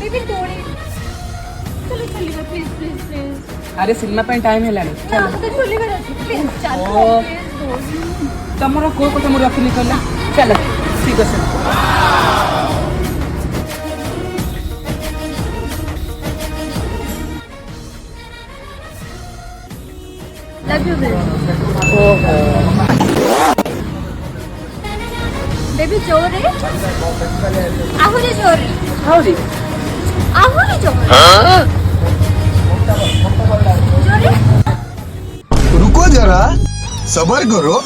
Baby थोड़ी चलो चलिए प्लीज प्लीज प्लीज अरे सिनेमा ପାଇଁ ଟାଇମ୍ ହେଲାଣି ना तो चलिए प्लीज चलो ओ। प्लीज ତମର କୋଉ କଥା ମୁଁ ରଖିନି କହିଲ ଚାଲ ଠିକ ଅଛି लव यू बेबी ओहो बेबी जोरे आहुरी जोरे ହଉରି आहुरी जोरे जोरे रुको जरा सबर करो